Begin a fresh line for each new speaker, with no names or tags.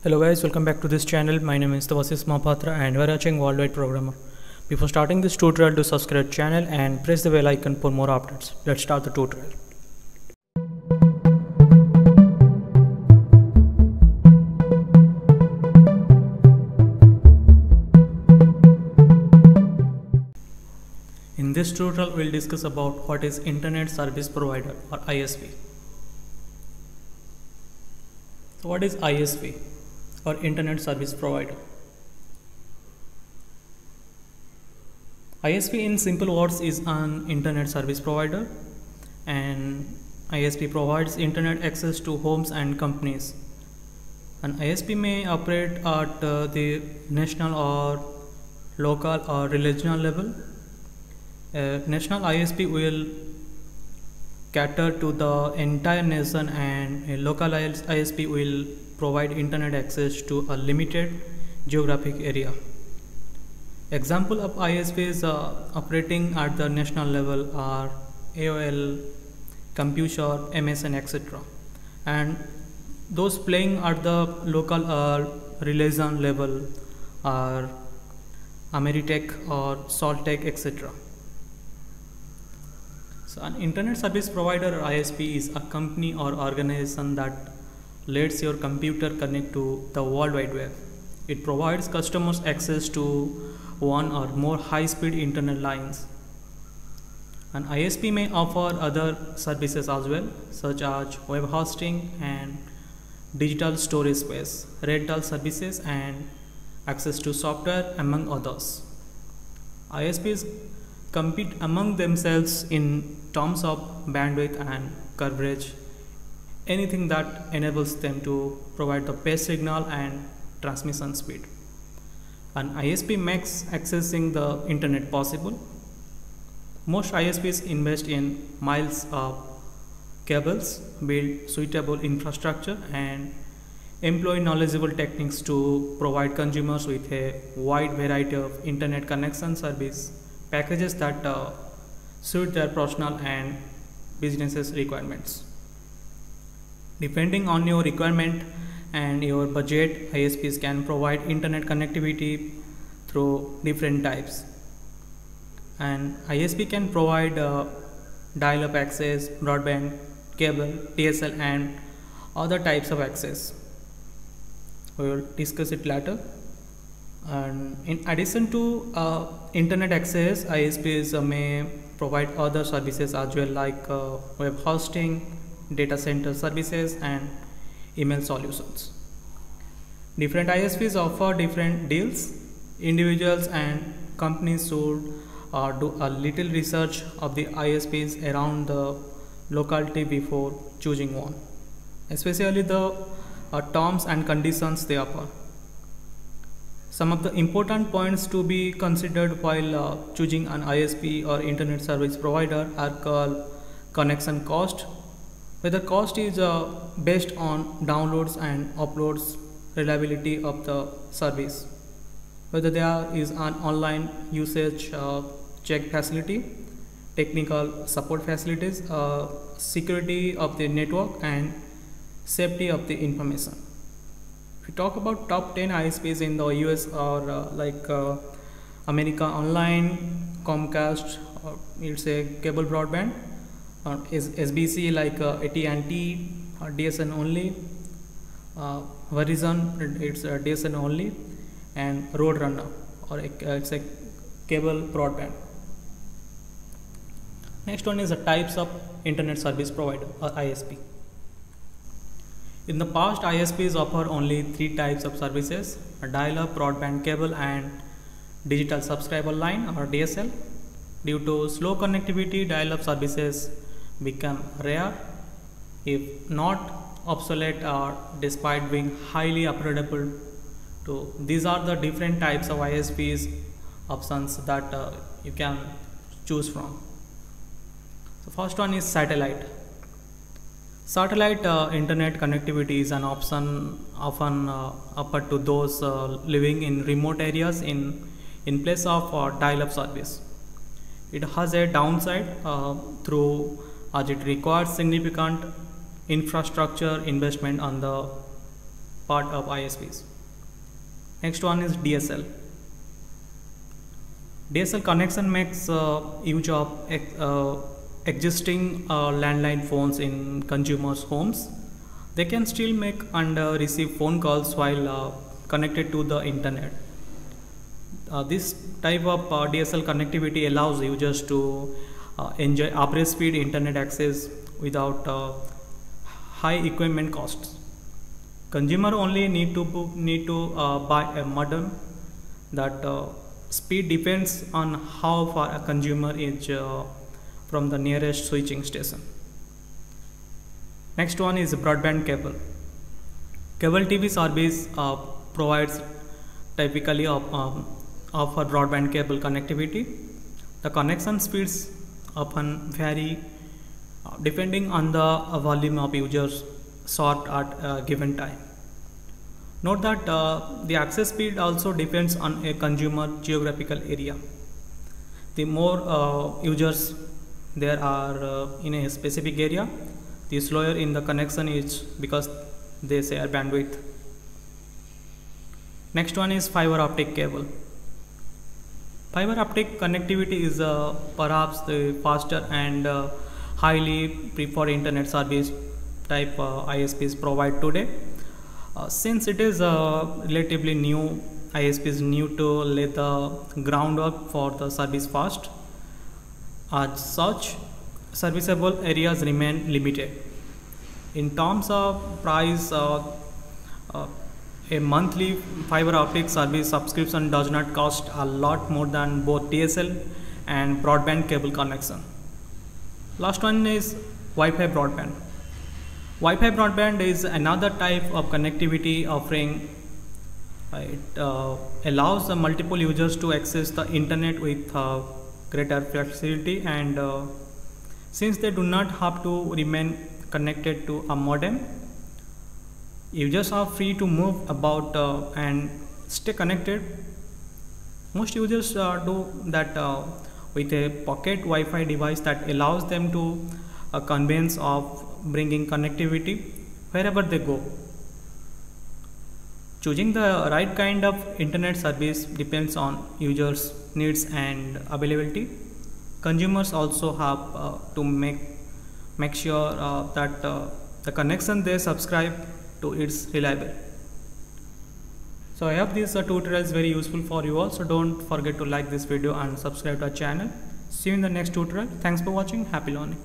Hello guys, welcome back to this channel. My name is Devasis Mahapatra and we are watching Worldwide Programmer. Before starting this tutorial, do subscribe channel and press the bell icon for more updates. Let's start the tutorial. In this tutorial, we'll discuss about what is Internet Service Provider or ISP. So what is ISP or Internet Service Provider? ISP in simple words is an Internet Service Provider, and ISP provides Internet access to homes and companies. An ISP may operate at the national or local or regional level. A national ISP will cater to the entire nation, and a local ISP will provide internet access to a limited geographic area. Example of ISPs operating at the national level are AOL, CompuServe, MSN, etc. And those playing at the local or regional level are Ameritech or Soltech, etc. So an internet service provider or ISP is a company or organization that lets your computer connect to the World Wide Web. It provides customers access to one or more high-speed internet lines. An ISP may offer other services as well, such as web hosting and digital storage space, rental services, and access to software, among others. ISPs compete among themselves in terms of bandwidth and coverage, anything that enables them to provide the best signal and transmission speed. An ISP makes accessing the internet possible. Most ISPs invest in miles of cables, build suitable infrastructure, and employ knowledgeable techniques to provide consumers with a wide variety of internet connection service packages that suit their personal and business requirements. Depending on your requirement and your budget, ISPs can provide internet connectivity through different types. And ISP can provide dial-up access, broadband, cable, DSL, and other types of access. We will discuss it later. And in addition to internet access, ISPs may provide other services as well, like web hosting, data center services, and email solutions. Different ISPs offer different deals. Individuals and companies should do a little research of the ISPs around the locality before choosing one, especially the terms and conditions they offer. Some of the important points to be considered while choosing an ISP or internet service provider are called connection cost, whether cost is based on downloads and uploads, reliability of the service, whether there is an online usage check facility, technical support facilities, security of the network, and safety of the information. If we talk about top 10 ISPs in the US or like America Online, Comcast, it's a cable broadband, is SBC like AT&T, DSN only, Verizon, it's DSN only, and Roadrunner, or it's a cable broadband. Next one is the types of internet service provider or ISP. In the past, ISPs offer only 3 types of services: a dial-up, broadband cable, and digital subscriber line or DSL. Due to slow connectivity, dial-up services become rare, if not obsolete, or despite being highly affordable. So these are the different types of ISPs options that you can choose from. The first one is satellite. Satellite internet connectivity is an option often offered to those living in remote areas in place of dial-up service. It has a downside as it requires significant infrastructure investment on the part of ISPs. Next one is DSL. DSL connection makes use of existing landline phones in consumers' homes. They can still make and receive phone calls while connected to the internet. This type of DSL connectivity allows users to enjoy average speed internet access without high equipment costs. Consumer only need to buy a modem. That speed depends on how far a consumer is from the nearest switching station. Next one is broadband cable. Cable TV service provides typically offer broadband cable connectivity. The connection speeds often vary depending on the volume of users sought at a given time. Note that the access speed also depends on a consumer geographical area. The more users there are in a specific area, the slower in the connection is because they share bandwidth. Next one is fiber optic cable. Fiber optic connectivity is perhaps the faster and highly preferred internet service type ISPs provide today. Since it is relatively new, ISPs need to lay the groundwork for the service fast. As such, serviceable areas remain limited. In terms of price, a monthly fiber optic service subscription does not cost a lot more than both DSL and broadband cable connection. Last one is Wi-Fi broadband. Wi-Fi broadband is another type of connectivity offering. It allows multiple users to access the internet with greater flexibility, and since they do not have to remain connected to a modem, users are free to move about and stay connected. Most users do that with a pocket Wi-Fi device that allows them to convenience of bringing connectivity wherever they go. Choosing the right kind of internet service depends on users' needs and availability. Consumers also have to make sure that the connection they subscribe to is reliable. So I hope this tutorial is very useful for you all. So don't forget to like this video and subscribe to our channel. See you in the next tutorial. Thanks for watching. Happy learning.